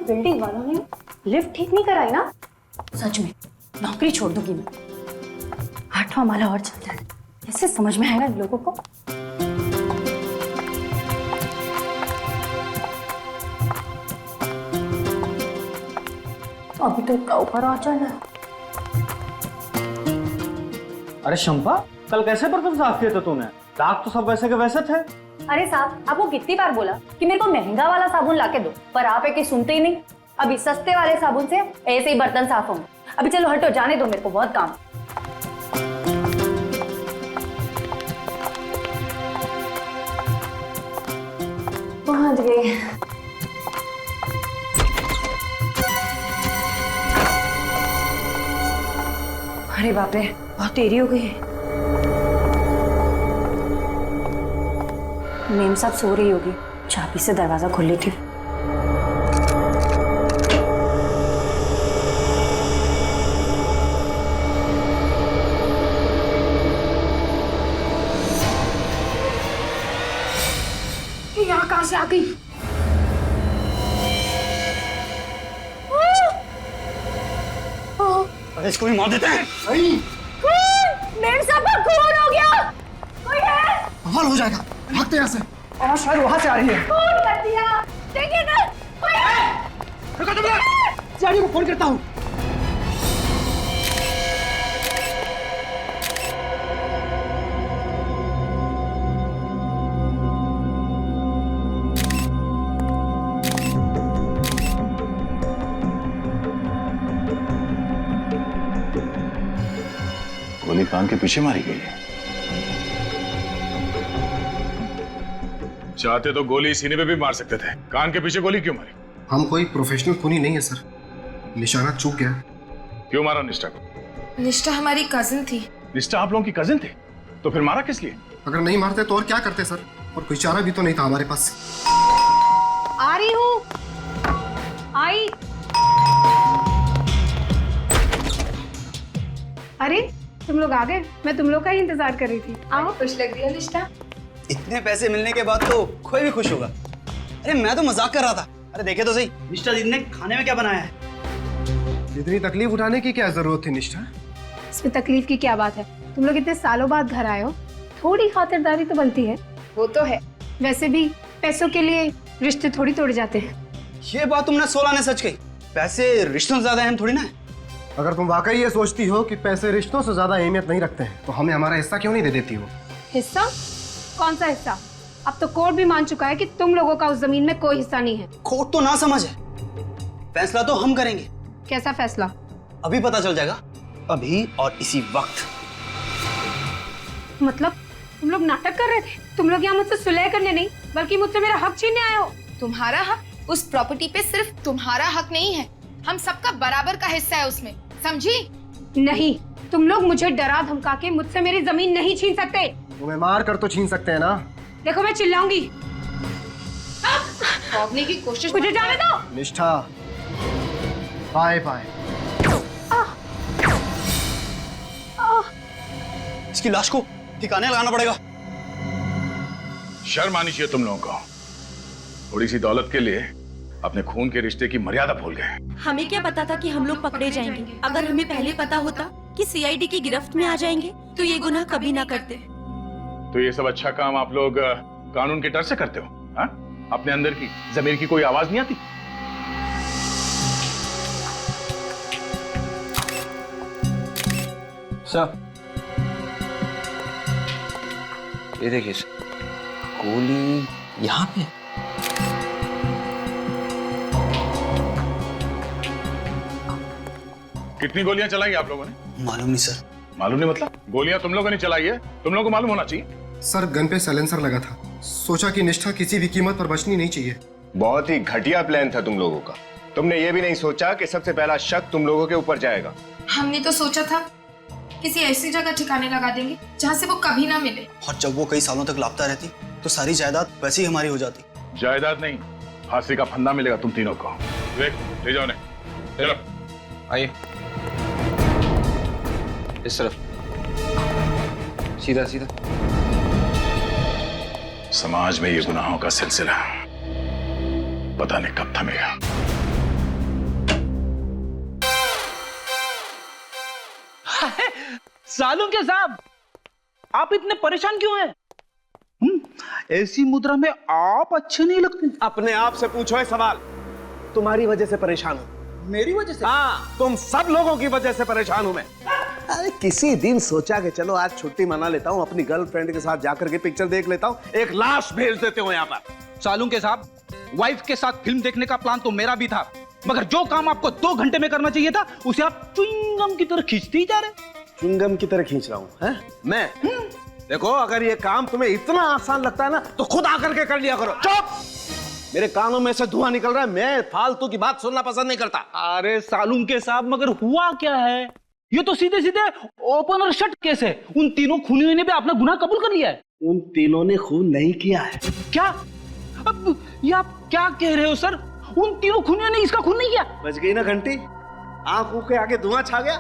Building वालों ने lift ठीक नहीं कराई ना, सच में नौकरी छोड़ दूंगी मैं। 8वां माला और चलता है, कैसे समझ में आएगा इन लोगों को। अभी तो इतना ऊपर आ जाना है। अरे शंपा, कल कैसे बर्तन साफ किए थे तूने? दाग तो सब वैसे के वैसे थे। अरे साहब, आपको कितनी बार बोला कि मेरे को महंगा वाला साबुन लाके दो, पर आप एक सुनते ही नहीं। अभी सस्ते वाले साबुन से ऐसे ही बर्तन साफ होंगे। अभी चलो हटो, जाने दो, मेरे को बहुत काम। पहुंच गई। अरे बाप रे, बहुत देरी हो गई है। मेम साहब सो रही होगी, चाबी से दरवाजा खोल लेती हूँ। यहाँ कहाँ से आ गई? अरे इसको भी मार देते हैं। मेम साहब का खून हो गया। कोई है? बवाल हो जाएगा, भागते यहाँ से। और शायद वहां से आ रही है। खून कर दिया, देखिए ना। कोई है? रुको तुम लोग, जानी को फोन करता हूँ। गोली कान के पीछे मारी गई है। चाहते तो गोली सीने पे भी मार सकते थे, कान के पीछे गोली क्यों मारी? हम कोई प्रोफेशनल खूनी नहीं है सर, निशाना चूक गया। क्यों मारा निष्ठा को? निष्ठा हमारी कजिन थी। निष्ठा आप लोगों की कजिन थी, तो फिर मारा किस लिए? अगर नहीं मारते तो और क्या करते सर, और कोई चारा भी तो नहीं था हमारे पास। आ रही हूँ। आई। अरे तुम लोग आ गए, मैं तुम लोग का ही इंतजार कर रही थी। आओ। खुश लग रही है निष्ठा। इतने पैसे मिलने के बाद तो कोई भी खुश होगा। अरे मैं तो मजाक कर रहा था। अरे देखे तो सही, निष्ठा दीदी ने खाने में क्या बनाया है। इतनी तकलीफ उठाने की क्या जरूरत थी निष्ठा? इसमें तकलीफ की क्या बात है? तुम लोग इतने सालों बाद घर आए हो, थोड़ी खातिरदारी तो बनती है। वो तो है। वैसे भी पैसों के लिए रिश्ते थोड़ी तोड़ जाते हैं। ये बात तुमने 16 ने सच कही। पैसे रिश्तों से ज्यादा अहम थोड़ी ना है। अगर तुम वाकई ये सोचती हो कि पैसे रिश्तों से ज्यादा अहमियत नहीं रखते हैं, तो हमें हमारा हिस्सा क्यों नहीं दे देती हो? हिस्सा? कौन सा हिस्सा? अब तो कोर्ट भी मान चुका है कि तुम लोगों का उस जमीन में कोई हिस्सा नहीं है। कोर्ट तो ना समझ है, फैसला तो हम करेंगे। कैसा फैसला? अभी पता चल जाएगा, अभी और इसी वक्त। मतलब तुम लोग नाटक कर रहे थे? तुम लोग यहाँ मुझसे सुलह करने नहीं, बल्कि मुझसे मेरा हक छीनने आए हो। तुम्हारा हक? उस प्रॉपर्टी पे सिर्फ तुम्हारा हक नहीं है, हम सबका बराबर का हिस्सा है उसमें, समझी? नहीं, तुम लोग मुझे डरा धमका के मुझसे मेरी जमीन नहीं छीन सकते। तुम्हें मार कर तो छीन सकते हैं ना। देखो मैं चिल्लाऊंगी। भागने की कोशिश मुझे जाने दो। निष्ठा, बाय बाय। इसकी लाश को ठिकाने लगाना पड़ेगा। शर्म आनी चाहिए तुम लोगों को। थोड़ी सी दौलत के लिए अपने खून के रिश्ते की मर्यादा भूल गए। हमें क्या पता था कि हम लोग पकड़े जाएंगे। अगर हमें पहले पता होता कि सीआईडी की गिरफ्त में आ जाएंगे तो ये गुनाह कभी ना करते। तो ये सब अच्छा काम आप लोग कानून के डर से करते हो? हाँ? अपने अंदर की जमीर की कोई आवाज नहीं आती? सर ये देखिए, गोली यहाँ पे। कितनी गोलियां चलाई आप लोगों ने? मालूम नहीं सर। मालूम नहीं मतलब? गोलियां तुम लोगों ने चलाई है, तुम लोगों को मालूम होना चाहिए। सर गन पे साइलेंसर लगा था, सोचा कि निष्ठा किसी भी कीमत पर बचनी नहीं चाहिए। बहुत ही घटिया प्लान था तुम लोगों का। तुमने ये भी नहीं सोचा कि सबसे पहला शक तुम लोगों के ऊपर जाएगा। हमने तो सोचा था किसी ऐसी जगह ठिकाने लगा देंगे जहाँ से वो कभी ना मिले। और जब वो कई सालों तक लापता रहती तो सारी जायदाद वैसे ही हमारी हो जाती। जायदाद नहीं, फांसी का फंदा मिलेगा तुम तीनों को। ले जाओ ने, चलो आइए इस तरफ, सीधा सीधा। समाज में ये गुनाहों का सिलसिला पता नहीं कब थमेगा। सालू के साहब, आप इतने परेशान क्यों हैं? ऐसी मुद्रा में आप अच्छे नहीं लगते। अपने आप से पूछो है सवाल। तुम्हारी वजह से परेशान हूं। मेरी वजह से? हाँ, तुम सब लोगों की वजह से परेशान हूं मैं। अरे किसी दिन सोचा कि चलो आज छुट्टी मना लेता हूं, अपनी गर्लफ्रेंड के साथ जाकर के पिक्चर देख लेता हूं, एक लाश भेज देते हो यहाँ पर। सालू के साहब, वाइफ के साथ फिल्म देखने का प्लान तो मेरा भी था, मगर जो काम आपको 2 घंटे में करना चाहिए था उसे आप च्युइंगम की तरह खींचते ही जा रहे। च्युइंगम की तरह खींच रहा हूं हैं? मैं देखो, अगर ये काम तुम्हें इतना आसान लगता है ना तो खुद आकर के कर लिया करो। चुप! मेरे कानों में से धुआं निकल रहा है, मैं फालतू की बात सुनना पसंद नहीं करता। अरे सालूम के साहब, मगर हुआ क्या है? ये तो सीधे सीधे ओपन और शट केस है। उन तीनों खूनियों ने भी अपना गुनाह कबूल कर लिया है। उन तीनों ने खून नहीं किया है। क्या? अब ये आप क्या कह रहे हो सर? उन तीनों खूनियों ने इसका खून नहीं किया? बच गई ना घंटी? आंखों के आगे धुआं छा गया।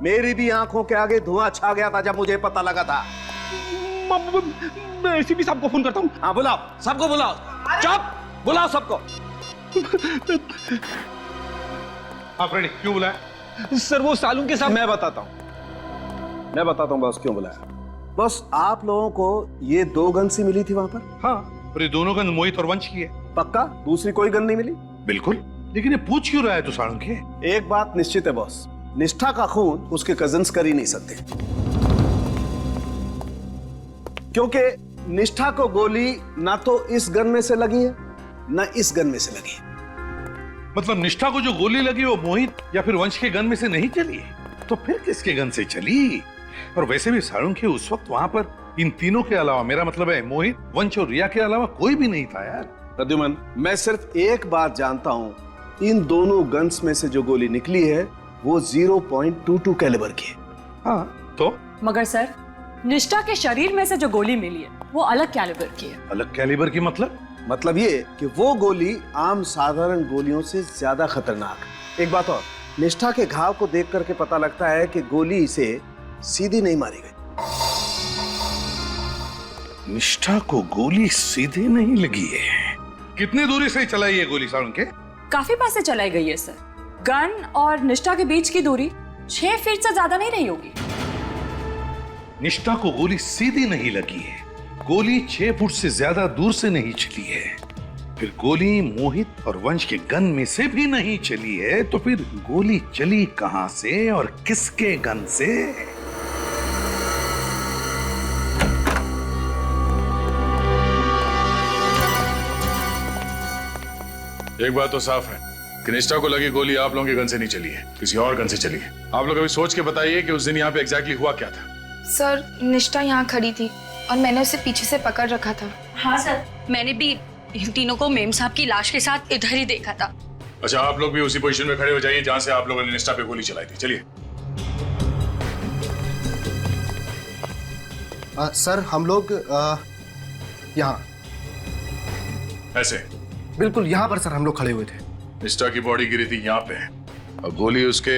मेरी भी आंखों के आगे धुआं छा गया था जब मुझे पता लगा था। मैं एसीपी साहब को फोन करता हूँ। हाँ बुलाओ, सबको बुलाओ। चुप! बुलाओ सबको। आप रेडी? क्यों बुलाया? सर वो सालूम के साथ। मैं बताता हूँ बॉस क्यों बुलाया। बस आप लोगों को ये 2 गन सी मिली थी वहां पर? हाँ, और ये दोनों गन मोहित और वंश की है। पक्का? दूसरी कोई गन नहीं मिली? बिल्कुल। लेकिन ये पूछ क्यों रहा है तू सालूम के? एक बात निश्चित है बॉस, निष्ठा का खून उसके कजिन्स कर ही नहीं सकते, क्योंकि निष्ठा को गोली ना तो इस गन में से लगी है ना इस गन में से लगी है। मतलब निष्ठा को जो गोली लगी वो मोहित या फिर वंश के गन में से नहीं चली है, तो फिर किसके गन से चली? और वैसे भी सालूम के उस वक्त वहां पर इन तीनों के अलावा, मेरा मतलब है मोहित, वंश और रिया के अलावा कोई भी नहीं था यार। प्रद्युमन, मैं सिर्फ एक बात जानता हूं, इन दोनों गन्स में से जो गोली निकली है वो 0.22 कैलिबर की है। हाँ तो? मगर सर, निष्ठा के शरीर में से जो गोली मिली है वो अलग कैलिबर की है। अलग कैलिबर की मतलब ये कि वो गोली आम साधारण गोलियों से ज्यादा खतरनाक। एक बात और, निष्ठा के घाव को देख करके पता लगता है कि गोली इसे सीधी नहीं मारी गई। निष्ठा को गोली सीधे नहीं लगी है। कितनी दूरी से चलाई है गोली सालूम के? काफी पास से चलाई गई है सर। गन और निष्ठा के बीच की दूरी 6 फीट से ज्यादा नहीं रही होगी। निष्ठा को गोली सीधी नहीं लगी है, गोली 6 फुट से ज्यादा दूर से नहीं चली है, फिर गोली मोहित और वंश के गन में से भी नहीं चली है, तो फिर गोली चली कहां से और किसके गन से? एक बात तो साफ है कि निष्ठा को लगी गोली आप लोगों के गन से नहीं चली है, किसी और गन से चली है। आप लोग अभी सोच के बताइए कि उस दिन यहाँ पे एग्जैक्टली हुआ क्या था। सर, निष्ठा यहाँ खड़ी थी और मैंने उसे पीछे से पकड़ रखा था। हाँ सर, मैंने भी इन तीनों को मेम साहब की लाश के साथ इधर ही देखा था। अच्छा, आप लोग भी उसी पोजीशन में खड़े हो जाइए जहां से आप लोगों ने निष्ठा पे गोली चलाई थी। चलिए। सर, हम लोग यहाँ ऐसे बिल्कुल यहाँ पर सर हम लोग खड़े हुए थे। निष्ठा की बॉडी गिरी थी यहाँ पे और गोली उसके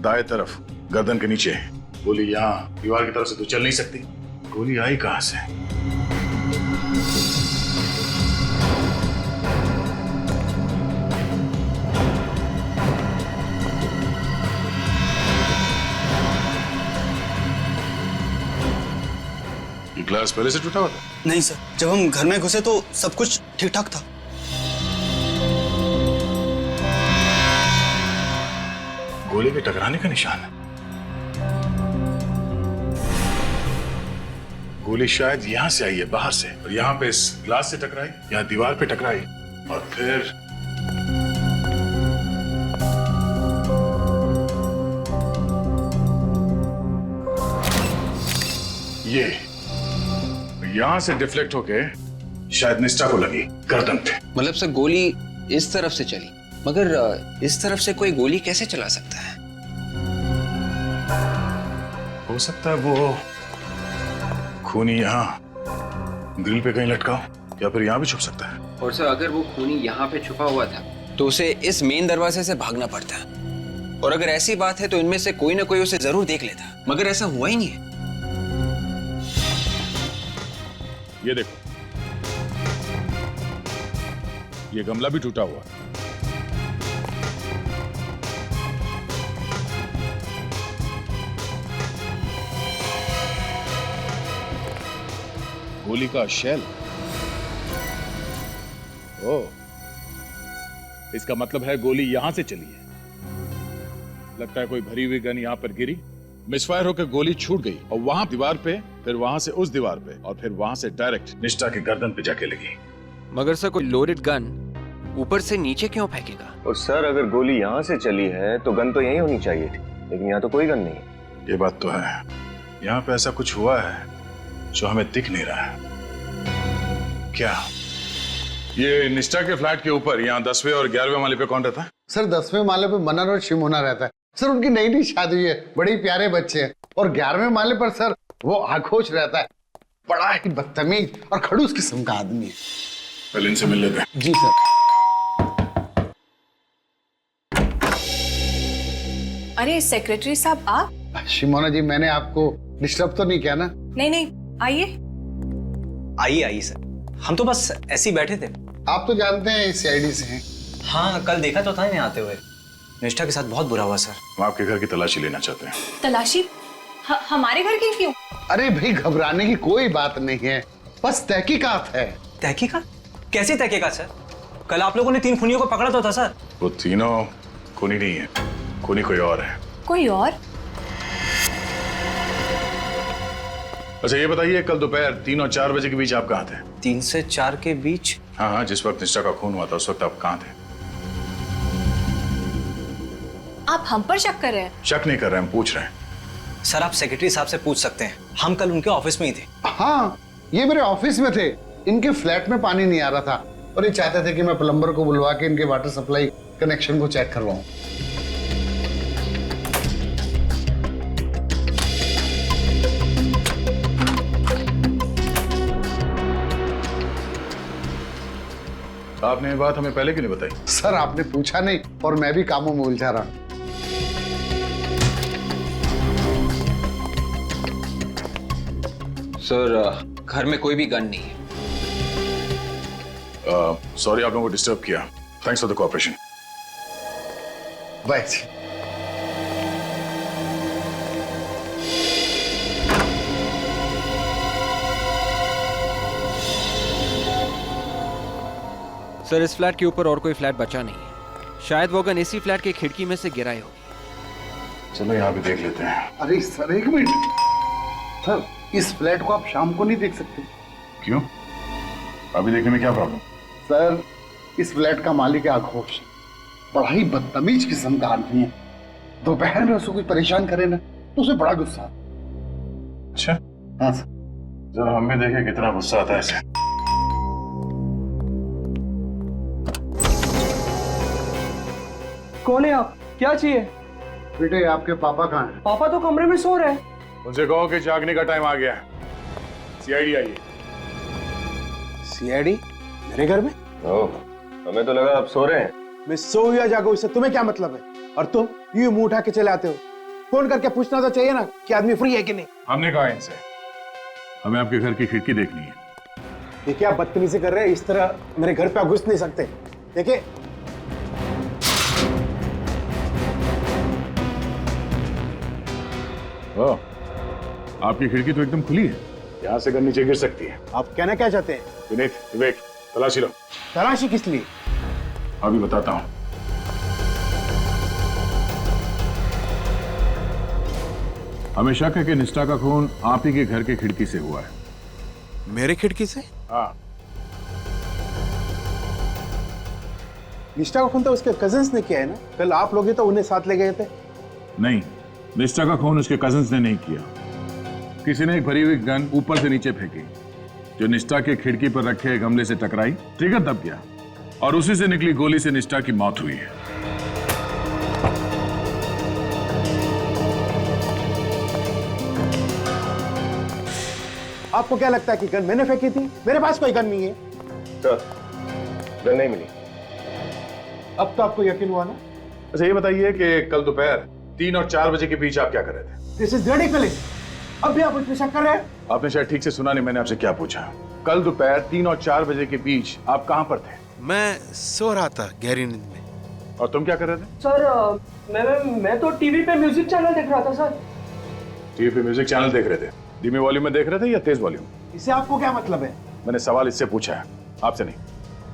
दाएं तरफ गर्दन के नीचे है। गोली यहाँ दीवार की तरफ से तो चल नहीं सकती, गोली आई कहां से? ये ग्लास पहले से टूटा हुआ था? नहीं सर, जब हम घर में घुसे तो सब कुछ ठीक ठाक था। गोली के टकराने का निशान है। गोली शायद यहां से आई है, बाहर से, और यहां पे इस ग्लास से टकराई, यहां दीवार पे टकराई और फिर ये यहां से डिफ्लेक्ट होके शायद निष्ठा को लगी गर्दन पे। मतलब सर गोली इस तरफ से चली, मगर इस तरफ से कोई गोली कैसे चला सकता है? हो सकता है वो खूनी यहाँ ग्रिल पे कहीं लटका हो या फिर यहाँ भी छुप सकता है। और सर अगर वो खूनी यहाँ पे छुपा हुआ था तो उसे इस मेन दरवाजे से भागना पड़ता, और अगर ऐसी बात है तो इनमें से कोई ना कोई उसे जरूर देख लेता, मगर ऐसा हुआ ही नहीं है। ये देखो, ये गमला भी टूटा हुआ। गोली का शेल। ओ, इसका मतलब है गोली यहां से चली है। लगता है कोई भरी हुई गन यहां पर गिरी, मिसफायर होकर गोली छूट गई और वहां दीवार पे, फिर वहां से उस दीवार पे और फिर वहां से डायरेक्ट निष्ठा की गर्दन पे जाके लगी। मगर सर कोई लोडेड गन ऊपर से नीचे क्यों फेंकेगा? और सर अगर गोली यहाँ से चली है तो गन तो यहीं होनी चाहिए थी, लेकिन यहाँ तो कोई गन नहीं है। ये बात तो है, यहाँ पे ऐसा कुछ हुआ है जो हमें दिख नहीं रहा है। क्या ये निष्ठा के फ्लैट के ऊपर यहाँ 10वें और 11वें माले पे कौन रहता है? सर 10वें माले पे मनन और शिमोना रहता है सर। उनकी नई नई शादी हुई है, बड़े ही प्यारे बच्चे हैं। और 11वें माले पर सर वो आखोश रहता है, बड़ा ही बदतमीज और खड़ूस किस्म का आदमी है। पहले इनसे मिल लेते हैं। जी सर। अरे सेक्रेटरी साहब आप? शिमोना जी, मैंने आपको डिस्टर्ब तो नहीं किया ना? नहीं नहीं, आइए। आइए आइए सर, हम तो बस ऐसे ही बैठे थे। आप तो जानते हैं सीआईडी से हैं। हाँ, कल देखा तो था इन्हें आते हुए। निष्ठा के साथ बहुत बुरा हुआ सर। हम आपके घर की तलाशी लेना चाहते हैं। तलाशी? हमारे घर की क्यों? अरे भाई, घबराने की कोई बात नहीं है, बस तहकीकात है। तहकीकात? कैसी तहकीकात सर? कल आप लोगों ने 3 खूनियों को पकड़ा तो था सर। वो तीनों खूनी नहीं है, खूनी कोई और है। कोई और? अच्छा ये बताइए, कल दोपहर 3 और 4 बजे के बीच आप कहाँ थे? 3 से 4 के बीच? हाँ हाँ, जिस वक्त निष्ठा का खून हुआ था उस वक्त आप कहाँ थे? आप हम पर शक कर रहे हैं? शक नहीं कर रहे, हम पूछ रहे हैं। सर आप सेक्रेटरी साहब से पूछ सकते हैं, हम कल उनके ऑफिस में ही थे। हाँ, ये मेरे ऑफिस में थे। इनके फ्लैट में पानी नहीं आ रहा था और ये चाहते थे कि मैं प्लम्बर को बुलवा के इनके वाटर सप्लाई कनेक्शन को चेक करवाऊं। आपने ये बात हमें पहले क्यों नहीं बताई? सर आपने पूछा नहीं और मैं भी कामों में उलझा रहा। सर घर में कोई भी गन नहीं है। सॉरी आप लोगों को डिस्टर्ब किया। Thanks for the cooperation. Bye. Sir इस फ्लैट के ऊपर और कोई फ्लैट बचा नहीं है, शायद वो गन इसी फ्लैट की खिड़की में से गिराई होगी। चलो यहाँ भी देख लेते हैं। अरे सर एक मिनट सर, इस फ्लैट को आप शाम को नहीं देख सकते? क्यों? अभी देखने में क्या प्रॉब्लम? सर इस फ्लैट का मालिक है आघोष, बड़ा ही बदतमीज किस्म का आदमी है। दोपहर में उसको कुछ परेशान करे ना तो उसे बड़ा गुस्सा आता। अच्छा हाँ सर। जरा हम भी देखें कितना गुस्सा आता है इसे। कौन है आप? क्या चाहिए? बेटे आपके पापा कहाँ हैं? पापा तो कमरे में सो रहे हैं। उनसे कहो कि जागने का टाइम आ गया है। सीआईडी आइए। सीआईडी मेरे घर में? ओह, हमें तो लगा आप सो रहे हैं। मैं सो या जागो इससे तुम्हें क्या मतलब है? और तुम यूं मुंह उठा के चले आते हो। फोन करके पूछना तो चाहिए ना कि आदमी फ्री है कि नहीं। हमने कहा इनसे हमें आपके घर की खिड़की देखनी है। देखिए आप बदतमीजी कर रहे हैं, इस तरह मेरे घर पे आप घुस नहीं सकते। देखिए आपकी खिड़की तो एकदम खुली है, यहाँ से गन नीचे गिर सकती है। आप कहना क्या चाहते हैं? विनीत, विवेक, तलाशी लो। तलाशी किस लिए? अभी बताता हूँ। हमें शक है कि निष्ठा का खून आप ही के घर के खिड़की से हुआ है। मेरे खिड़की से? हाँ। निष्ठा का खून तो उसके कजिन्स ने किया है ना? कल आप लोग तो उन्हें साथ ले गए थे। नहीं, निष्ठा का खून उसके कजिन्स ने नहीं किया। किसी ने एक भरी हुई गन ऊपर से नीचे फेंकी जो निष्ठा के खिड़की पर रखे एक गमले से टकराई, ट्रिगर दब गया और उसी से निकली गोली से निष्ठा की मौत हुई है। आपको क्या लगता है कि गन मैंने फेंकी थी? मेरे पास कोई गन नहीं है। सर, गन नहीं मिली। अब तो आपको यकीन हुआ ना? अच्छा ये बताइए कि कल दोपहर 3 और 4 बजे के बीच आप क्या कर रहे थे? This is ridiculous. अब भी आप मुझ पे शक कर रहे हैं? आपने शायद ठीक से सुना नहीं, मैंने आपसे क्या पूछा। कल दोपहर 3 और 4 बजे के बीच आप कहां पर थे? मैं सो रहा था गहरी नींद में। और तुम क्या कर रहे थे? सर मैं तो टीवी पे म्यूजिक चैनल देख रहा था सर। टीवी पे म्यूजिक चैनल देख रहे थे? धीमे वॉल्यूम में देख रहे थे या तेज वॉल्यूम? इससे आपको क्या मतलब है? मैंने सवाल इससे पूछा है, आपसे नहीं।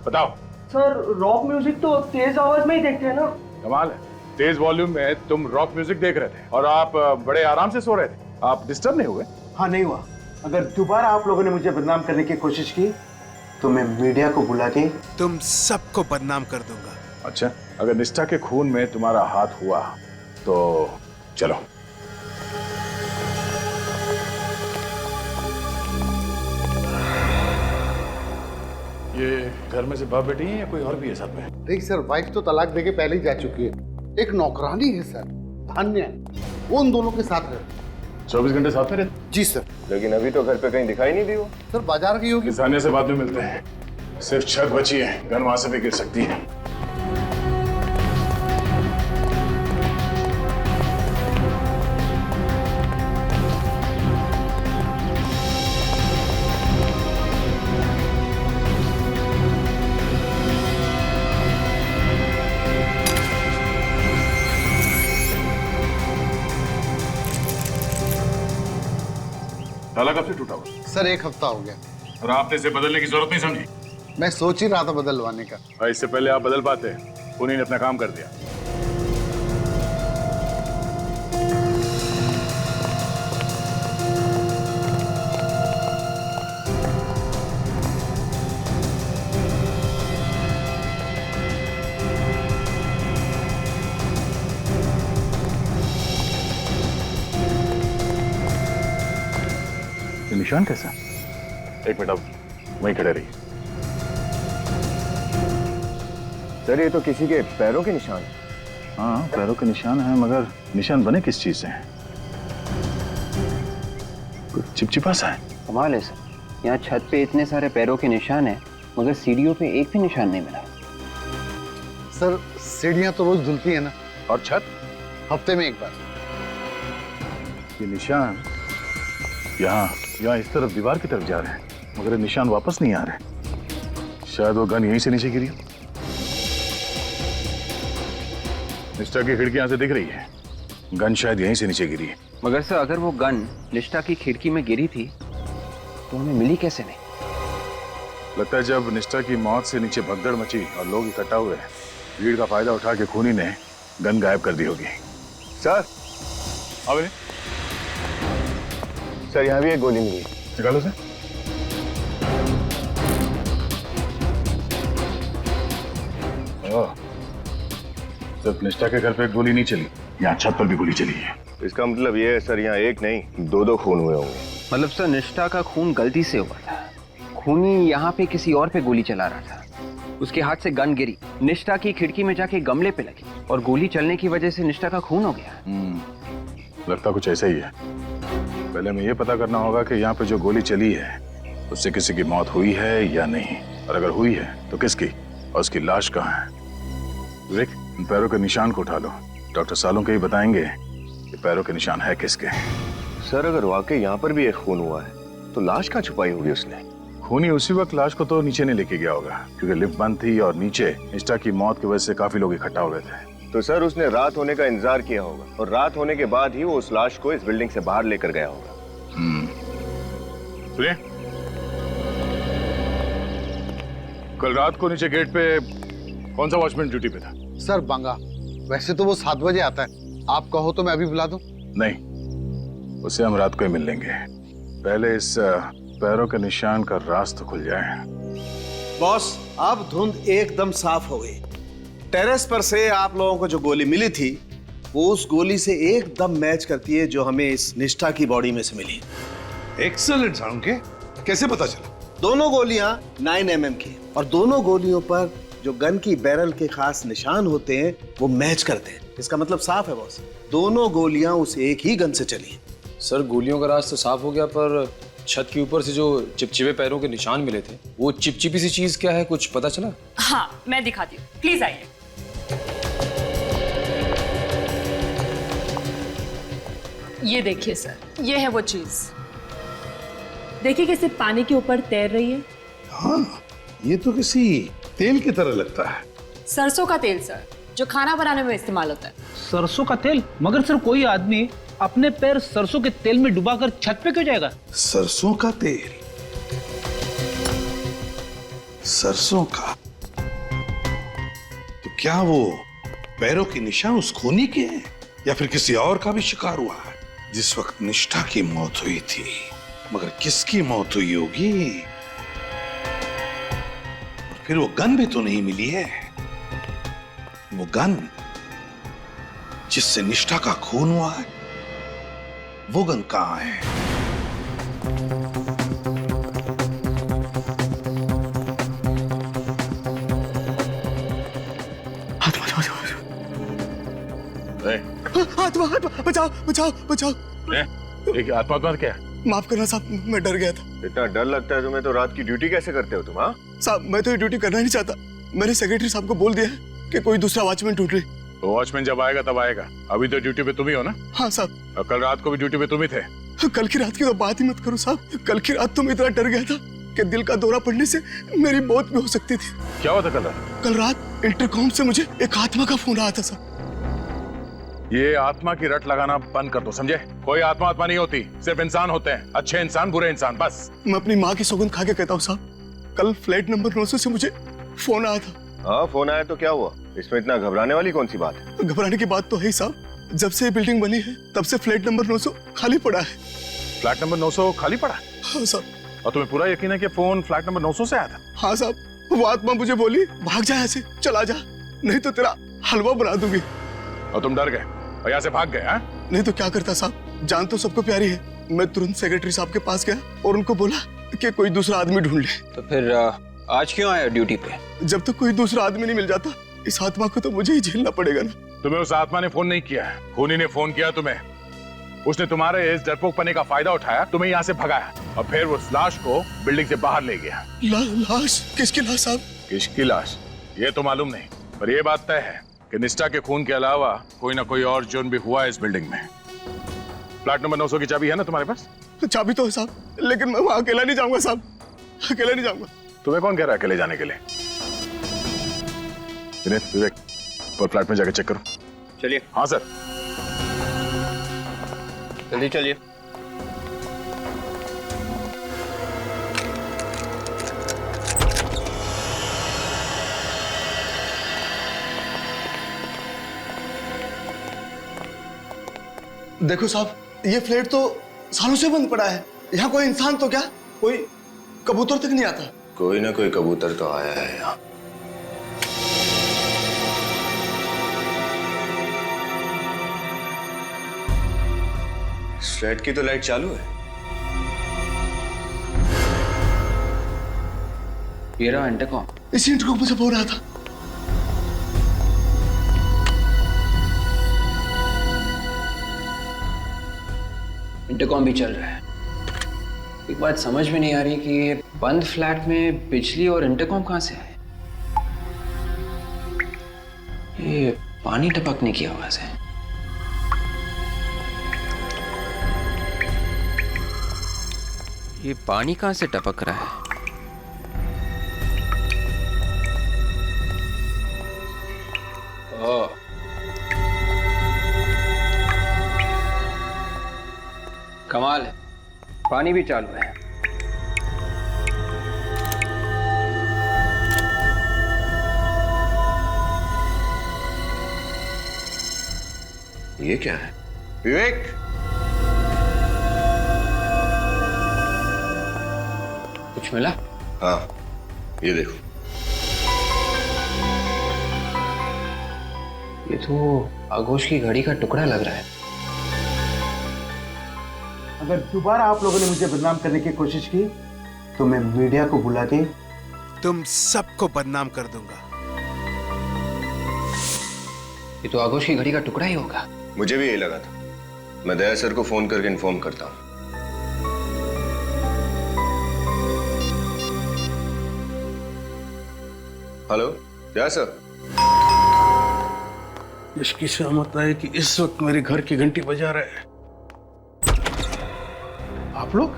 बताओ। सर रॉक म्यूजिक तो तेज आवाज में ही देखते हैं ना। कमाल है, तेज वॉल्यूम में तुम रॉक म्यूजिक देख रहे थे और आप बड़े आराम से सो रहे थे। आप डिस्टर्ब नहीं हुए? हाँ नहीं हुआ। अगर दोबारा आप लोगों ने मुझे बदनाम करने की कोशिश की तो मैं मीडिया को बुला के तुम सबको बदनाम कर दूंगा। अच्छा, अगर निष्ठा के खून में तुम्हारा हाथ हुआ तो चलो। ये घर में से बाप बेटी है या कोई और भी है साथ में? नहीं सर, वाइफ तो तलाक देके पहले ही जा चुकी है। एक नौकरानी है सर, धान्या, वो उन दोनों के साथ रहती है। 24 घंटे साथ में रहते? जी सर। लेकिन अभी तो घर पे कहीं दिखाई नहीं दी वो। सर बाजार की होगी। किसानिया से बाद में मिलते हैं। सिर्फ छत बची है, गन वहां से भी गिर सकती है। ताला कब से टूटा हुआ? सर 1 हफ्ता हो गया। और आपने इसे बदलने की जरूरत नहीं समझी? मैं सोच ही रहा था बदलवाने का। और इससे पहले आप बदल पाते, उन्हीं ने अपना काम कर दिया। निशान कैसा? एक मिनट, अब वहीं खड़े रहिए। सर ये तो किसी के पैरों के निशान है। हाँ पैरों के निशान हैं, मगर निशान बने किस चीज से हैं? कुछ चिपचिपा सा है। कमाल है सर, यहाँ छत पे इतने सारे पैरों के निशान हैं, मगर सीढ़ियों पे एक भी निशान नहीं मिला। सर सीढ़ियां तो रोज धुलती है ना। और छत? हफ्ते में 1 बार। ये निशान यहाँ इस तरफ दीवार की तरफ जा रहे हैं, मगर ये निशान वापस नहीं आ रहे। शायद वो गन यहीं से नीचे गिरी। निष्ठा की खिड़की यहाँ से दिख रही है, गन शायद यहीं से नीचे गिरी है। मगर सर अगर वो गन निष्ठा की खिड़की में गिरी थी तो हमें मिली कैसे नहीं? लगता है जब निष्ठा की मौत से नीचे भगदड़ मची और लोग इकट्ठा हुए, भीड़ का फायदा उठा के खूनी ने गन गायब कर दी होगी। सर अब सर यहाँ भी एक गोली मिली। निकालो से। सिर्फ निष्ठा के घर पे एक गोली नहीं चली, यहाँ छत पर भी गोली चली है। इसका मतलब ये है सर, यहाँ एक नहीं 2 खून हुए होंगे। मतलब सर निष्ठा का खून गलती से हुआ था, खूनी यहाँ पे किसी और पे गोली चला रहा था, उसके हाथ से गन गिरी, निष्ठा की खिड़की में जाके गमले पे लगी और गोली चलने की वजह से निष्ठा का खून हो गया। लगता कुछ ऐसा ही है। पहले हमें ये पता करना होगा कि यहाँ पे जो गोली चली है उससे किसी की मौत हुई है या नहीं, और अगर हुई है तो किसकी, और उसकी लाश कहाँ है। रिक, इन पैरों के निशान को उठा लो, डॉक्टर सालों के ही बताएंगे कि पैरों के निशान है किसके। सर अगर वाकई यहाँ पर भी एक खून हुआ है तो लाश कहाँ छुपाई होगी उसने? खूनी उसी वक्त लाश को तो नीचे नहीं लेके गया होगा, क्योंकि लिफ्ट बंद थी और नीचे निष्ठा की मौत की वजह से काफी लोग इकट्ठा हो गए थे। तो सर उसने रात होने का इंतजार किया होगा और रात होने के बाद ही वो उस लाश को इस बिल्डिंग से बाहर लेकर गया होगा। सुनिए, कल रात को नीचे गेट पे कौन सा वॉचमैन ड्यूटी पे था? सर बांगा। वैसे तो वो 7 बजे आता है, आप कहो तो मैं अभी बुला दूं? नहीं, उसे हम रात को ही मिल लेंगे। पहले इस पैरों के निशान का राज तो खुल जाए। बॉस अब धुंध एकदम साफ हो गई। टेरेस पर से आप लोगों को जो गोली मिली थी वो उस गोली से एकदम मैच करती है जो हमें इस निष्ठा की बॉडी में से मिली। एक्सीलेंट साळुंखे, कैसे पता चला? दोनों गोलियां 9 mm की, और दोनों गोलियों पर जो गन की बैरल के खास निशान होते हैं वो मैच करते हैं। इसका मतलब साफ है बॉस, दोनों गोलियां उस एक ही गन से चली। सर गोलियों का राज तो साफ हो गया, पर छत के ऊपर से जो चिपचिपे पैरों के निशान मिले थे, वो चिपचिपी सी चीज क्या है, कुछ पता चला? हाँ मैं दिखाती हूँ, प्लीज आइए। ये देखिए सर, ये है वो चीज। देखिए कैसे पानी के ऊपर तैर रही है। हाँ, ये तो किसी तेल की तरह लगता है। सरसों का तेल सर, जो खाना बनाने में इस्तेमाल होता है। सरसों का तेल? मगर सर कोई आदमी अपने पैर सरसों के तेल में डुबाकर छत पे क्यों जाएगा? सरसों का तेल? सरसों का? तो क्या वो पैरों के निशान उस खूनी के हैं या फिर किसी और का भी शिकार हुआ है? जिस वक्त निष्ठा की मौत हुई थी, मगर किसकी मौत हुई होगी? और फिर वो गन भी तो नहीं मिली है। वो गन जिससे निष्ठा का खून हुआ है, वो गन कहां है? आत्मा बचाओ बचाओ बचाओ। एक आत्मा क्या? माफ करना साहब, मैं डर गया था। इतना डर लगता है तुम्हें तो रात की ड्यूटी कैसे करते हो तुम? हाँ साहब, मैं तो ये ड्यूटी करना नहीं चाहता। मैंने सेक्रेटरी साहब को बोल दिया है कि कोई दूसरा वॉचमैन ढूंढ ले। तो वॉचमैन जब आएगा तब आएगा, अभी तो ड्यूटी पे तुम ही हो ना? हाँ साहब। और कल रात को भी ड्यूटी पे तुम ही थे। कल की रात की तो बात ही मत करो साहब। कल की रात तो मैं इतना डर गया था कि दिल का दौरा पड़ने से मेरी मौत भी हो सकती थी। क्या हुआ था कल रात? कल रात इंटरकॉम से मुझे एक आत्मा का फोन आया था साहब। ये आत्मा की रट लगाना बंद कर दो, समझे? कोई आत्मा नहीं होती, सिर्फ इंसान होते हैं। अच्छे इंसान, बुरे इंसान, बस। मैं अपनी माँ की सौगंध खा के कहता हूँ साहब, कल फ्लैट नंबर 900 से मुझे फोन आया था। हाँ, फोन आया तो क्या हुआ? इसमें इतना घबराने वाली कौन सी बात है? घबराने की बात तो है ही साहब। जब से ये बिल्डिंग बनी है तब से फ्लैट नंबर 900 खाली पड़ा है। फ्लैट नंबर 900 खाली पड़ा? हाँ साहब। और तुम्हें पूरा यकीन है कि फोन फ्लैट नंबर 900 से आया था? हाँ साहब। वो आत्मा मुझे बोली, भाग जा ऐसे, चला जा, नहीं तो तेरा हलवा बना दूंगी। और तुम डर गए और यहाँ से भाग गए? हाँ? नहीं तो क्या करता साहब, जान तो सबको प्यारी है। मैं तुरंत सेक्रेटरी साहब के पास गया और उनको बोला कि कोई दूसरा आदमी ढूंढ ले। तो फिर आज क्यों आया ड्यूटी पे? जब तक कोई दूसरा आदमी नहीं मिल जाता, इस आत्मा को तो मुझे ही झेलना पड़ेगा ना। तुम्हें उस आत्मा ने फोन नहीं किया है, खूनी ने फोन किया तुम्हें। उसने तुम्हारे इस डरपोकपने का फायदा उठाया, तुम्हें यहाँ से भगाया और फिर उस लाश को बिल्डिंग से बाहर ले गया। लाश? किसकी लाश साहब? किसकी लाश ये तो मालूम नहीं, पर यह बात तय है कि निष्ठा के खून के अलावा कोई ना कोई और जुर्म भी हुआ है इस बिल्डिंग में। फ्लैट नंबर 900 की चाबी है ना तुम्हारे पास? चाबी तो है साहब, लेकिन मैं वहां अकेला नहीं जाऊंगा साहब, अकेला नहीं जाऊंगा। तुम्हें कौन कह रहा है अकेले जाने के लिए? विवेक, और फ्लैट में जाकर चेक करो। चलिए। हाँ सर। जल्दी चलिए। देखो साहब, ये फ्लैट तो सालों से बंद पड़ा है। यहाँ कोई इंसान तो क्या, कोई कबूतर तक नहीं आता। कोई ना कोई कबूतर तो आया है यहाँ। फ्लैट की तो लाइट चालू है। ये रहा इंटरकॉम। इसी इंटरकॉम पे सब हो रहा था। इंटरकॉम भी चल रहा है। एक बात समझ में नहीं आ रही कि ये बंद फ्लैट में बिजली और इंटरकॉम कहां से आए? ये पानी टपकने की आवाज है। ये पानी कहां से टपक रहा है? ओह, कमाल है, पानी भी चालू है। ये क्या है? विवेक, कुछ मिला? हाँ, ये देखो। ये तो आगोश की घड़ी का टुकड़ा लग रहा है। अगर दोबारा आप लोगों ने मुझे बदनाम करने की कोशिश की तो मैं मीडिया को बुला के तुम सबको बदनाम कर दूंगा। ये तो आगोश की घड़ी का टुकड़ा ही होगा। मुझे भी यही लगा था। मैं दया सर को फोन करके इन्फॉर्म करता हूँ। हेलो, दया सर। इसकी सहमत है कि इस वक्त मेरे घर की घंटी बजा रहे हैं। आप लोग,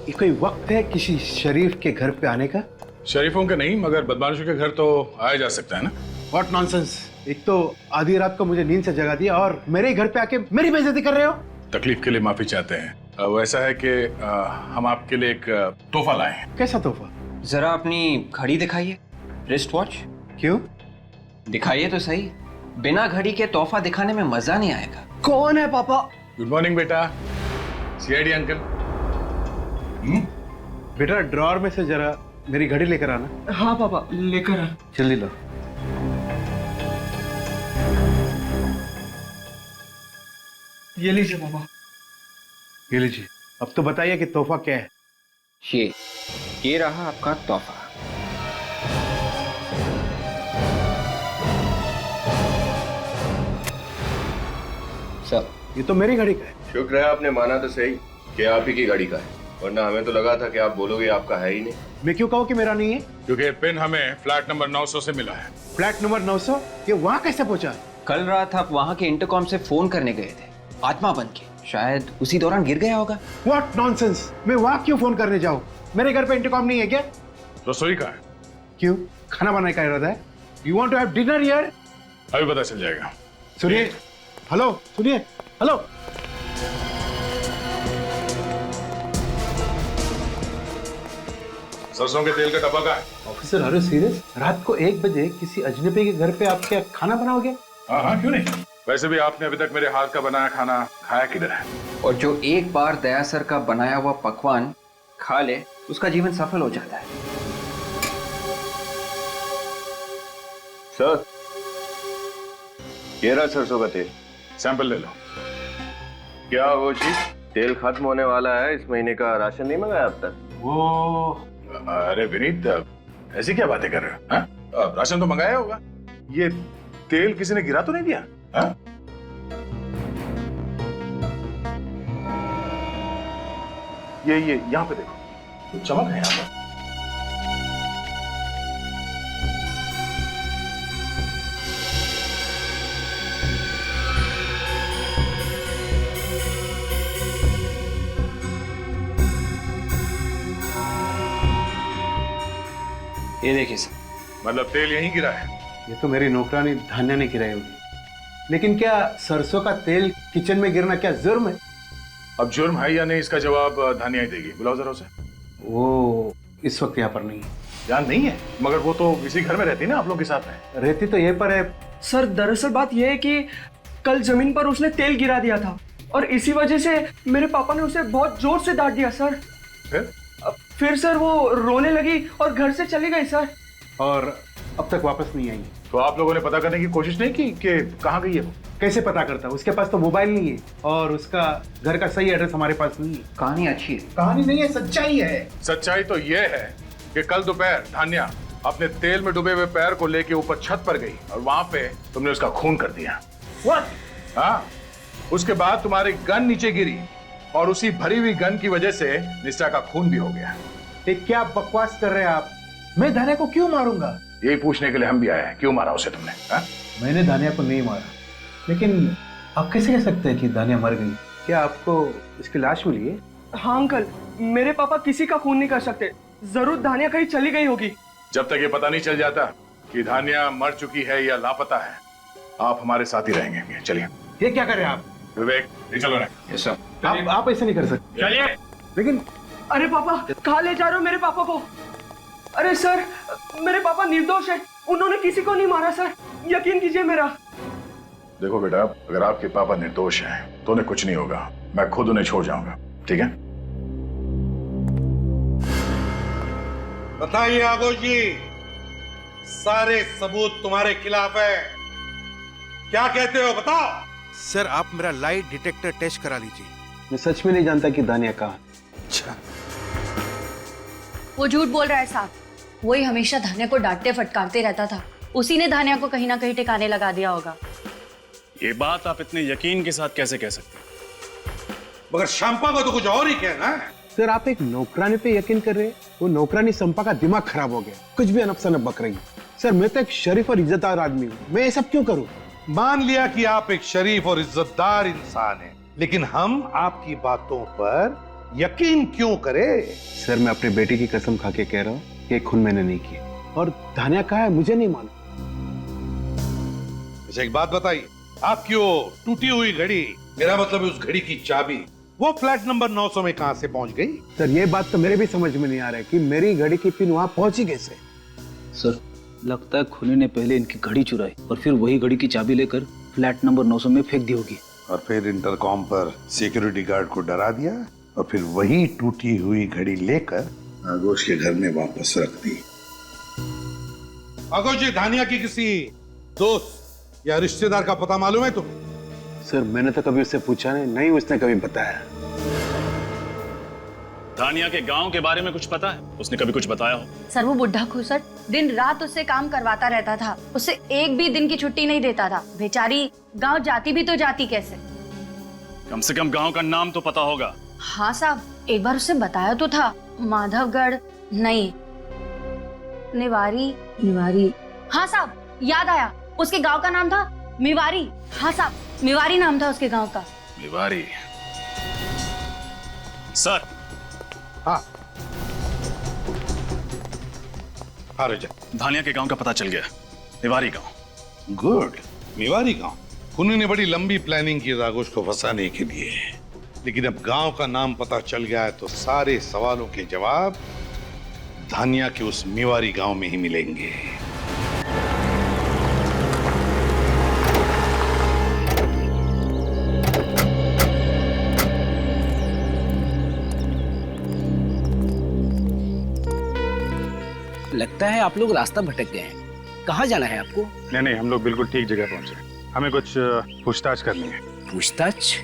ये कोई वक्त है किसी शरीफ के घर पे आने का? शरीफों के नहीं, मगर बदमाशों के घर तो आया जा सकता है ना। What nonsense. एक तो आधी रात को मुझे नींद से जगा दिया और मेरे ही घर पे आके मेरी बेइज्जती कर रहे हो। तकलीफ के लिए माफी चाहते हैं। वो ऐसा है कि हम आपके लिए एक तोहफा लाए हैं। कैसा तोहफा? जरा अपनी घड़ी दिखाइए, रिस्ट वॉच। क्यों? दिखाइए तो सही। बिना घड़ी के तोहफा दिखाने में मजा नहीं आएगा। कौन है पापा? गुड मॉर्निंग बेटा। CID uncle. बेटा ड्रॉर में से जरा मेरी घड़ी लेकर आना। हाँ पापा, लेकर आ। जल्दी लो। ये लीजिए पापा। ये लीजिए। अब तो बताइए कि तोहफा क्या है? ये रहा आपका तोहफा। सर, ये तो मेरी घड़ी का है। शुक्र है आपने माना तो सही कि आप ही की गाड़ी का है, वरना हमें तो लगा था कि आप बोलोगे आपका है ही नहीं। मैं क्यों कहूँ कि मेरा नहीं है? क्योंकि पिन हमें फ्लैट नंबर 900 से मिला है। Flat number 900? ये वहाँ कैसे पहुंचा? कल रात आप वहां के इंटरकॉम से फोन करने गए थे, आत्मा बन के। शायद उसी दौरान गिर गया होगा। What nonsense! मैं वहाँ क्यों फोन करने जाऊँ? मेरे घर पे इंटरकॉम नहीं है क्या? रसोई का है। क्यों? खाना बनाने का इरादा है? You want to have dinner here? अभी पता चल जाएगा। सुनिए, हेलो, सुनिए, हेलो। सरसों के तेल का डब्बा का है। ऑफिसर, अरे सीरियस? रात को 1 बजे किसी अजनबी के घर पे आप क्या खाना बनाओगे? हाँ, क्यों नहीं। वैसे भी आपने अभी तक मेरे हाथ का बनाया खाना खाया किधर है? और जो एक बार दया सर का बनाया हुआ पकवान खा ले, उसका जीवन सफल हो जाता है। सर, ये रहा सरसों का तेल। सैंपल ले लो। क्या वो चीज? तेल खत्म होने वाला है, इस महीने का राशन नहीं मंगाया अब तक? वो अरे विनीत, ऐसी क्या बातें कर रहे हो? हाँ? राशन तो मंगाया होगा। ये तेल किसी ने गिरा तो नहीं दिया? हाँ? ये यहाँ पे देखो, कुछ चमक है यहाँ पर। ये देखिए सर। मतलब तेल यहीं गिरा है? ये तो मेरी नौकरानी धान्या ने गिराई होगी। लेकिन क्या सरसों का तेल किचन में गिरना क्या जुर्म है? अब जुर्म है या नहीं, इसका जवाब धानिया ही देगी। बुलाओ जरा उसे। वो इस वक्त यहाँ पर नहीं है। यहाँ नहीं है? मगर वो तो इसी घर में रहती ना आप लोग के साथ में। रहती तो ये पर है। सर, दरअसल बात यह है कि कल जमीन पर उसने तेल गिरा दिया था और इसी वजह से मेरे पापा ने उसे बहुत जोर से डांट दिया सर। फिर सर वो रोने लगी और घर से चली गई सर। और अब तक वापस नहीं आई। तो आप लोगों ने पता करने की कोशिश नहीं की कि कहाँ गई है वो? कैसे पता करता? उसके पास तो मोबाइल नहीं है और उसका घर का सही एड्रेस हमारे पास नहीं है। कहानी अच्छी है। कहानी नहीं है, सच्चाई है। सच्चाई तो ये है कि कल दोपहर धान्या अपने तेल में डूबे हुए पैर को लेके ऊपर छत पर गई और वहां पे तुमने उसका खून कर दिया। What? हाँ, उसके बाद तुम्हारी गन नीचे गिरी और उसी भरी हुई गन की वजह से निष्ठा का खून भी हो गया। ये क्या बकवास कर रहे हैं आप? मैं धान्या को क्यों मारूंगा? यही पूछने के लिए हम भी आए हैं, क्यों मारा उसे तुमने? हा? मैंने धान्या को नहीं मारा, लेकिन आप कैसे कह सकते हैं कि धान्या मर गई? क्या आपको इसकी लाश मिली है? हाँ अंकल, मेरे पापा किसी का खून नहीं कर सकते। जरूर धान्या कहीं चली गई होगी। जब तक ये पता नहीं चल जाता कि धान्या मर चुकी है या लापता है, आप हमारे साथ ही रहेंगे। चलिए। ये क्या कर रहे हैं आप? विवेक, ये चलो ना। Yes sir. आप ऐसे नहीं कर सकते। चलिए। लेकिन अरे पापा, कहाँ ले जा रहे हो मेरे पापा को? अरे सर, मेरे पापा निर्दोष है, उन्होंने किसी को नहीं मारा सर, यकीन कीजिए मेरा। देखो बेटा, अगर आपके पापा निर्दोष हैं तो उन्हें कुछ नहीं होगा। मैं खुद उन्हें छोड़ जाऊंगा, ठीक है? बताइए आगोश जी, सारे सबूत तुम्हारे खिलाफ है, क्या कहते हो? बताओ। सर, आप मेरा लाई डिटेक्टर टेस्ट करा लीजिए। मैं सच में नहीं जानता कि धान्या कहाँ। अच्छा, वो झूठ बोल रहा है साहब। वही हमेशा धान्या को डांटते फटकारते रहता था, उसी ने धान्या को कहीं ना कहीं ठिकाने लगा दिया होगा। ये बात आप इतने यकीन के साथ कैसे कह सकते हैं? मगर शंपा को तो कुछ और ही कहना है। सर, आप एक नौकरानी पे यकीन कर रहे हैं? वो नौकरानी संपा का दिमाग खराब हो गया, कुछ भी अनफसनफ बक रही है। सर, मैं तो एक शरीफ और इज्जतदार आदमी हूँ, मैं ये सब क्यों करूँ? मान लिया कि आप एक शरीफ और इज्जतदार इंसान हैं, लेकिन हम आपकी बातों पर यकीन क्यों करें? सर, मैं अपनी बेटी की कसम खा के कह रहा हूँ कि खून मैंने नहीं किया। और धान्या कहाँ है मुझे नहीं मालूम। एक बात बताइए, आपकी वो टूटी हुई घड़ी, मेरा मतलब उस घड़ी की चाबी वो फ्लैट नंबर 900 में कहां से पहुंच गई? सर ये बात तो मेरे भी समझ में नहीं आ रहा है कि मेरी घड़ी की पिन वहां पहुंची कैसे। सर लगता है खूनी ने पहले इनकी घड़ी चुराई और फिर वही घड़ी की चाबी लेकर फ्लैट नंबर 900 में फेंक दी होगी। और फिर इंटरकॉम पर सिक्योरिटी गार्ड को डरा दिया और फिर वही टूटी हुई घड़ी लेकर आगोश के घर में वापस रख दी। आगोश, ये धानिया की किसी दोस्त या रिश्तेदार का पता मालूम है तुम्हें? सर मैंने तो कभी उससे पूछा नहीं, उसने कभी बताया। धानिया के गांव के बारे में कुछ पता है? उसने कभी कुछ बताया हो? सर वो बुढ़ा खुसट दिन रात उससे काम करवाता रहता था, उससे एक भी दिन की छुट्टी नहीं देता था। बेचारी गांव जाती भी तो जाती कैसे? कम से कम गांव का नाम तो पता होगा। हाँ साहब, एक बार उससे बताया तो था, माधवगढ़ नहीं, निवारी। हाँ साहब याद आया, उसके गांव का नाम था मिवारी। हाँ साहब, मिवारी नाम था उसके गांव का। मिवारी। सर। हाँ रजा, धानिया के गांव का पता चल गया, मिवारी गांव। गुड, मिवारी गांव। खूनी ने बड़ी लंबी प्लानिंग की आगोश को फंसाने के लिए, लेकिन अब गांव का नाम पता चल गया है तो सारे सवालों के जवाब धानिया के उस मिवारी गांव में ही मिलेंगे। लगता है आप लोग रास्ता भटक गए हैं। कहाँ जाना है आपको? नहीं, हम लोग बिल्कुल ठीक जगह पहुंचे। हमें कुछ पूछताछ करनी है। पूछताछ?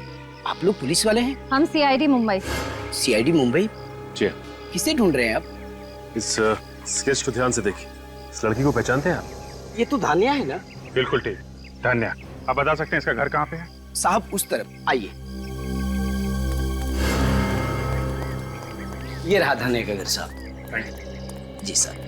आप लोग पुलिस वाले हैं? हम सीआईडी मुंबई। सीआईडी मुंबई? जी। किसे ढूंढ रहे हैं आप? इस स्केच को ध्यान से देखिए, इस लड़की को पहचानते हैं आप? ये तो धानिया है ना? बिल्कुल ठीक, धानिया। आप बता सकते हैं इसका घर कहाँ पे है? साहब उस तरफ आइए। ये रहा धानिया का घर साहब। जी सर।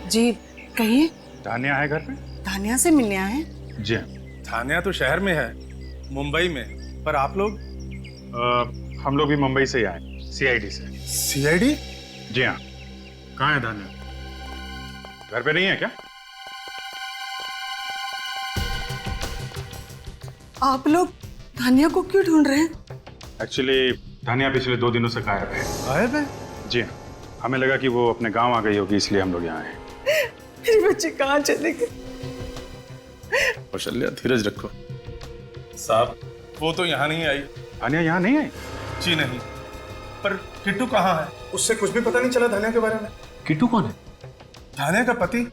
जी कहिए। धानिया है घर पे? धानिया से मिलने आए? जी। धानिया तो शहर में है, मुंबई में, पर आप लोग? हम लोग भी मुंबई से ही आए, सीआईडी से। सीआईडी? जी हाँ। कहाँ है धानिया? घर पे नहीं है क्या? आप लोग धानिया को क्यों ढूंढ रहे हैं? एक्चुअली धानिया पिछले 2 दिनों से गायब है। गायब है? जी हाँ। हमें लगा कि वो अपने गांव आ गई होगी, इसलिए हम लोग यहाँ आए। मेरी बच्ची कहाँ चले गई? कौशल्या धीरज रखो। साहब वो तो यहाँ नहीं आई। धानिया यहाँ नहीं आई? जी नहीं। पर किट्टू कहाँ है? उससे कुछ भी पता नहीं चला धानिया के बारे में। किट्टू कौन है? धानिया का पति।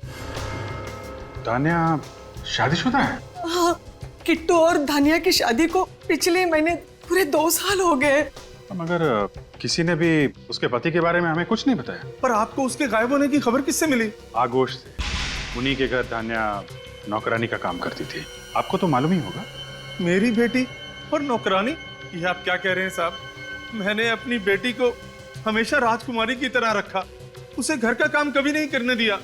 धानिया शादीशुदा है? हाँ, किट्टू और धानिया की शादी को पिछले महीने पूरे 2 साल हो गए। मगर किसी ने भी उसके पति के बारे में हमें कुछ नहीं बताया। पर आपको उसके गायब होने की खबर किससे मिली? आगोश से। उन्हीं के घर धानिया नौकरानी का काम करती थी, आपको तो मालूम ही होगा। मेरी बेटी और नौकरानी? ये आप क्या कह रहे हैं साहब? मैंने अपनी बेटी को हमेशा राजकुमारी की तरह रखा, उसे घर का काम कभी नहीं करने दिया।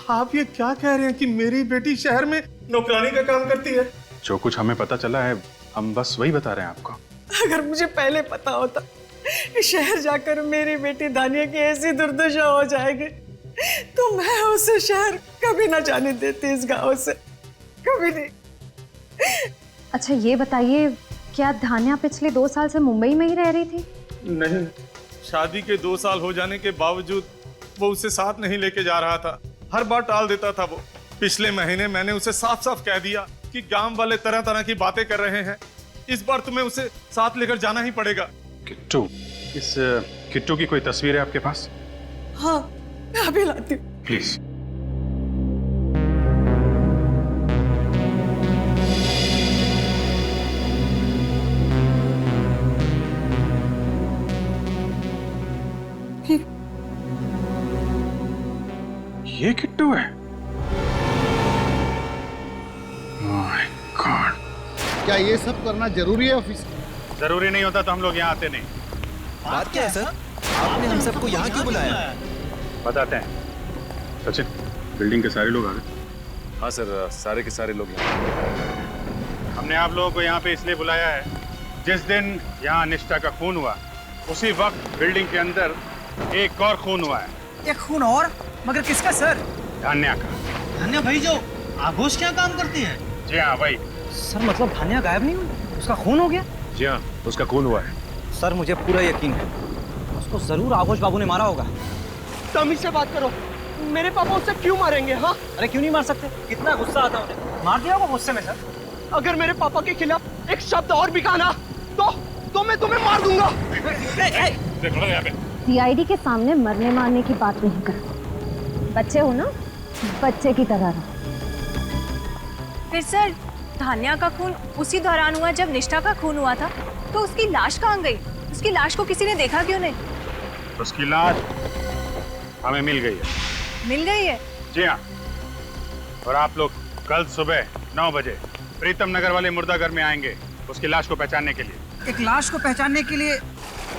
आप ये क्या कह रहे हैं कि मेरी बेटी शहर में नौकरानी का काम करती है? जो कुछ हमें पता चला है हम बस वही बता रहे हैं आपको। अगर मुझे पहले पता होता कि शहर जाकर मेरी बेटी धानिया की ऐसी दुर्दशा हो जाएगी तो मैं उसे शहर कभी ना जाने देती, इस गांव से कभी नहीं। अच्छा ये बताइए, क्या धानिया पिछले 2 साल से मुंबई में ही रह रही थी? नहीं, शादी के 2 साल हो जाने के बावजूद वो उसे साथ नहीं लेके जा रहा था। हर बार टाल देता था वो। पिछले महीने मैंने उसे साफ साफ कह दिया कि गांव वाले तरह तरह की बातें कर रहे हैं, इस बार तुम्हें उसे साथ लेकर जाना ही पड़ेगा। किट्टू, इस किट्टू की कोई तस्वीर है आपके पास? हाँ, मैं अभी लाती हूँ। प्लीज। ये किट्टू है? My God. क्या ये सब करना जरूरी है ऑफिस? जरूरी नहीं होता तो हम लोग यहाँ आते नहीं। बात क्या है सर? आपने हम सबको यहाँ क्यों बुलाया? बताते हैं। सचिन, बिल्डिंग के सारे लोग आ गए? हाँ सर, सारे के सारे लोग यहाँ। हमने आप लोगों को यहाँ पे इसलिए बुलाया है, जिस दिन यहाँ निष्ठा का खून हुआ उसी वक्त बिल्डिंग के अंदर एक और खून हुआ है। एक खून और, मगर किसका सर? धान्या का। धान्या भाई जो आघोष क्या काम करती है? जी हाँ भाई। सर मतलब धान्या गायब नहीं हुई, उसका खून हो गया? जी हाँ, उसका खून हुआ है। सर मुझे पूरा यकीन है उसको जरूर आघोष बाबू ने मारा होगा। तमीज से बात करो, मेरे पापा उससे क्यों मारेंगे? हाँ, अरे क्यों नहीं मार सकते? कितना गुस्सा आता उन्हें, मार दिया होगा गुस्से में। सर अगर मेरे पापा के खिलाफ एक शब्द और भी कहा ना तो मैं तुम्हें मार दूंगा। देखो यहाँ पे। सीआईडी के सामने मरने मारने की बात नहीं कर, बच्चे हो ना, बच्चे की तरह रहो। फिर सर धान्या का खून उसी दौरान हुआ जब निष्ठा का खून हुआ था, तो उसकी लाश कहाँ गई? उसकी लाश को किसी ने देखा क्यों नहीं? उसकी लाश हमें मिल गई है। मिल गई है? जी हाँ। और आप लोग कल सुबह 9 बजे प्रीतम नगर वाले मुर्दाघर में आएंगे उसकी लाश को पहचानने के लिए। एक लाश को पहचानने के लिए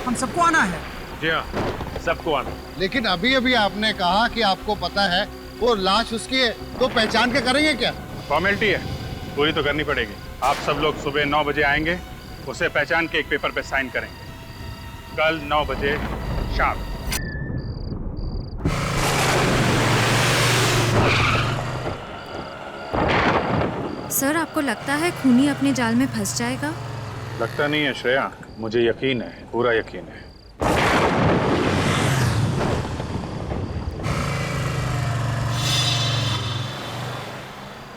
हम सबको आना है? जी हाँ, सबको आना। लेकिन अभी अभी आपने कहा कि आपको पता है वो लाश उसकी है, तो पहचान के करेंगे क्या? फॉर्मेलिटी है, पूरी तो करनी पड़ेगी। आप सब लोग सुबह 9 बजे आएंगे, उसे पहचान के एक पेपर पे साइन करेंगे। कल 9 बजे शाम। सर आपको लगता है खूनी अपने जाल में फंस जाएगा? लगता नहीं है श्रेया, मुझे यकीन है, पूरा यकीन है।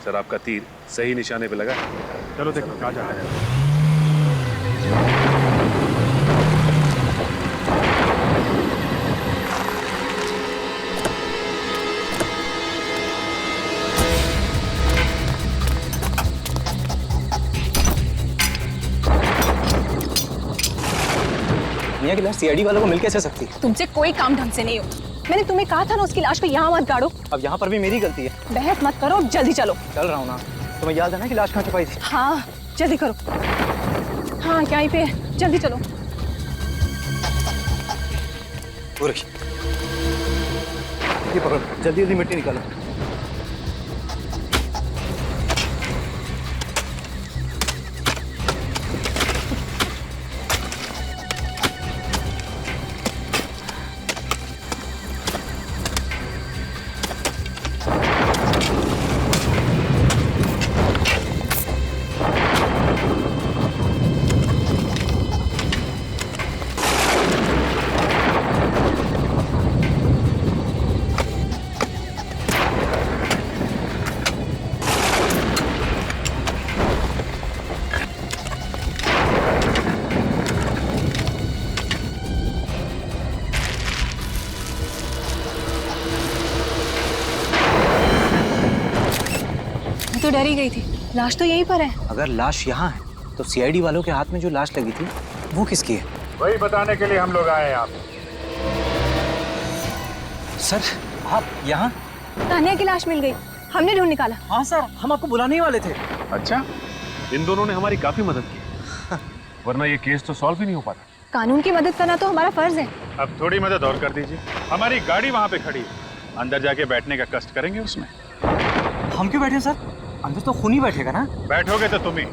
सर आपका तीर सही निशाने पे लगा। चलो देखो कहाँ जा रहा है। धान्या की लाश सीआईडी वालों को मिल कैसे सकती? तुमसे कोई काम ढंग से नहीं हो। मैंने तुम्हें कहा था ना उसकी लाश को यहाँ मत गाड़ो। अब यहाँ पर भी मेरी गलती है। बहस मत करो, जल्दी चलो। चल रहा हूँ ना। तुम्हें याद है ना कि लाश कहाँ छुपाई थी? हाँ जल्दी करो। हाँ यहीं पे है, जल्दी चलो। ये पकड़ो, जल्दी जल्दी मिट्टी निकालो। तो डर ही गई थी, लाश तो यहीं पर है। अगर लाश यहाँ है तो सीआईडी वालों के हाथ में जो लाश लगी थी वो किसकी है? वही बताने के लिए हम लोग आए हैं आप। सर आप यहाँ? धान्या की लाश मिल गई, हमने ढूंढ निकाला। हाँ सर, हम आपको बुलाने ही वाले थे। अच्छा, इन दोनों ने हमारी काफी मदद की, वरना ये केस तो सॉल्व ही नहीं हो पाता। कानून की मदद करना तो हमारा फर्ज है। अब थोड़ी मदद और कर दीजिए। हमारी गाड़ी वहाँ पे खड़ी है, अंदर जाके बैठने का कष्ट करेंगे उसमें। हम क्यों बैठे सर? अंदर तो खूनी बैठेगा ना? बैठोगे तो तुम ही,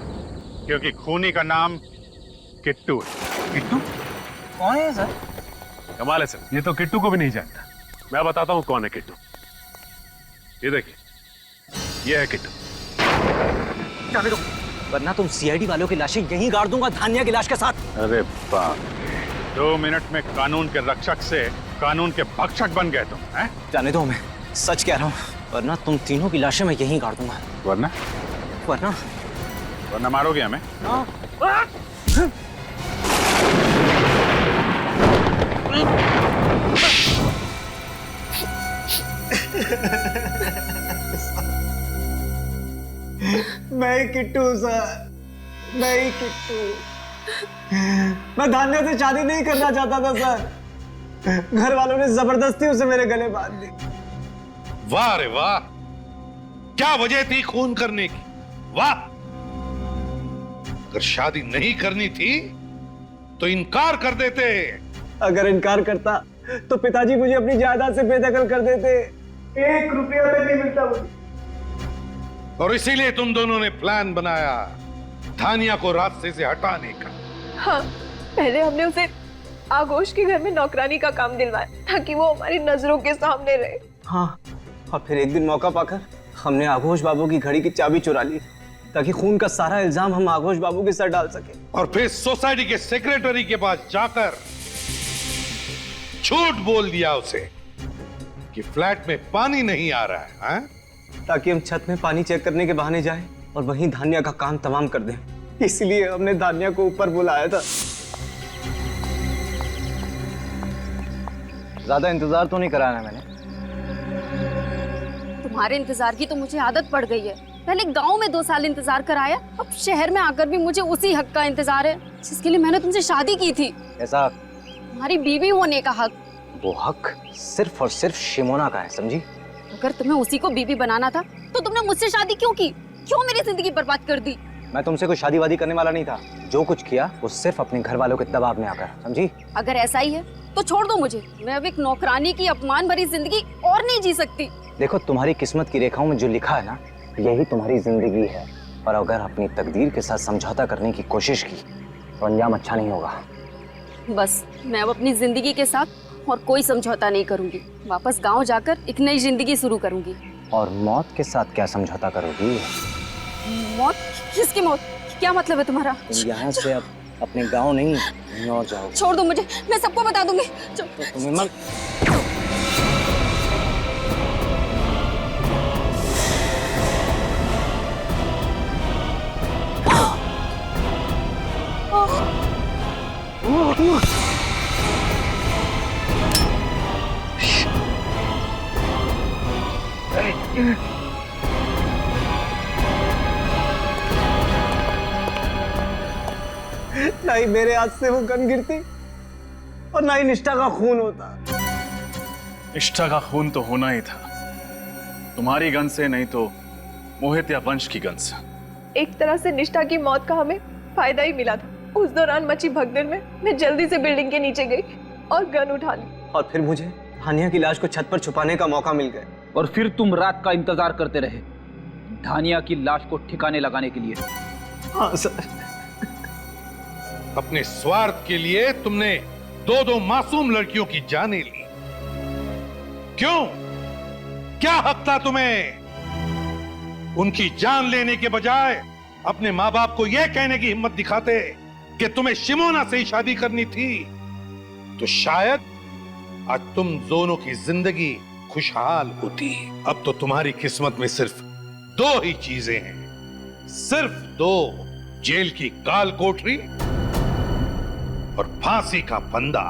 क्योंकि खूनी का नाम किट्टू है। किट्टू? कौन है सर? कमाल है सर, ये तो किट्टू को भी नहीं जानता। मैं बताता हूँ कौन है किट्टू। ये देखिए, ये है किट्टू। जाने दो, वरना तुम सीआईडी वालों की लाशें यहीं गाड़ दूंगा धान्या की लाश के साथ। अरे बाप, 2 मिनट में कानून के रक्षक से कानून के भक्षक बन गए तुम, हैं? जाने दो, मैं सच कह रहा हूँ, वरना तुम तीनों की लाशें मैं यहीं गाड़ दूंगा। वरना? वरना? वरना मारोगे हमें? हाँ। मैं ही किट्टू सर, मैं ही किट्टू। मैं धान्या से शादी नहीं करना चाहता था सर, घर वालों ने जबरदस्ती उसे मेरे गले बांध दी। वाह रे वाह, क्या वजह थी खून करने की? वाह, अगर शादी नहीं करनी थी तो इनकार कर देते। अगर इनकार करता तो पिताजी मुझे अपनी जायदाद से बेदखल कर देते। 1 रुपया तक नहीं मिलता मुझे। और इसीलिए तुम दोनों ने प्लान बनाया धानिया को रास्ते से हटाने का। हाँ, पहले हमने उसे आगोश के घर में नौकरानी का काम दिलवाया ताकि वो हमारी नजरों के सामने रहे। हाँ, और फिर एक दिन मौका पाकर हमने आघोष बाबू की घड़ी की चाबी चुरा ली ताकि खून का सारा इल्जाम हम आघोष बाबू के सर डाल सके। और फिर सोसाइटी के सेक्रेटरी के पास जाकर झूठ बोल दिया उसे कि फ्लैट में पानी नहीं आ रहा है, ताकि हम छत में पानी चेक करने के बहाने जाएं और वहीं धान्या का काम तमाम कर दें। इसलिए हमने धान्या को ऊपर बुलाया था। ज्यादा इंतजार तो नहीं कराया मैंने। तुम्हारे इंतजार की तो मुझे आदत पड़ गई है। पहले गांव में 2 साल इंतजार कराया, अब शहर में आकर भी मुझे उसी हक का इंतजार है जिसके लिए मैंने तुमसे शादी की थी। ऐसा? तुम्हारी बीवी होने का हक। वो हक सिर्फ और सिर्फ शिमोना का है, समझी? अगर तुम्हें उसी को बीवी बनाना था तो तुमने मुझसे शादी क्यों की? क्यों मेरी जिंदगी बर्बाद कर दी? मैं तुमसे कोई शादी वादी करने वाला नहीं था। जो कुछ किया वो सिर्फ अपने घर वालों के दबाव में आकर, समझी? अगर ऐसा ही है तो छोड़ दो मुझे। मैं अब एक नौकरानी की अपमान भरी जिंदगी और नहीं जी सकती। देखो, तुम्हारी किस्मत की रेखाओं में जो लिखा है ना, यही तुम्हारी जिंदगी है। और अगर अपनी तकदीर के साथ समझौता करने की कोशिश की तो अंजाम अच्छा नहीं होगा। बस मैं अब अपनी जिंदगी के साथ और कोई समझौता नहीं करूंगी। वापस गांव जाकर एक नई जिंदगी शुरू करूंगी। और मौत के साथ क्या समझौता करोगी? मौत? किसकी मौत? क्या मतलब है तुम्हारा? तुम यहाँ से अब अपने गांव नहीं, कहीं और जाओगे। छोड़ दो मुझे, मैं सबको बता दूंगी। तो तुम्हें मत ना ही मेरे हाथ से वो गन गिरती और ना ही निष्ठा का खून होता। निष्ठा का खून तो होना ही था, तुम्हारी गन से नहीं तो मोहित या वंश की गन से। एक तरह से निष्ठा की मौत का हमें फायदा ही मिला था। उस दौरान मची भगदड़ में मैं जल्दी से बिल्डिंग के नीचे गई और गन उठा ली। और फिर मुझे धानिया की लाश को छत पर छुपाने का मौका मिल गया। और फिर तुम रात का इंतजार करते रहे धानिया की लाश को ठिकाने लगाने के लिए। हाँ सर। अपने स्वार्थ के लिए तुमने 2 मासूम लड़कियों की जानें ली। क्यों? क्या हक था तुम्हें? उनकी जान लेने के बजाय अपने माँ बाप को यह कहने की हिम्मत दिखाते कि तुम्हें शिमोना से ही शादी करनी थी, तो शायद आज तुम दोनों की जिंदगी खुशहाल होती। अब तो तुम्हारी किस्मत में सिर्फ 2 ही चीजें हैं, सिर्फ 2, जेल की काल कोठरी और फांसी का फंदा।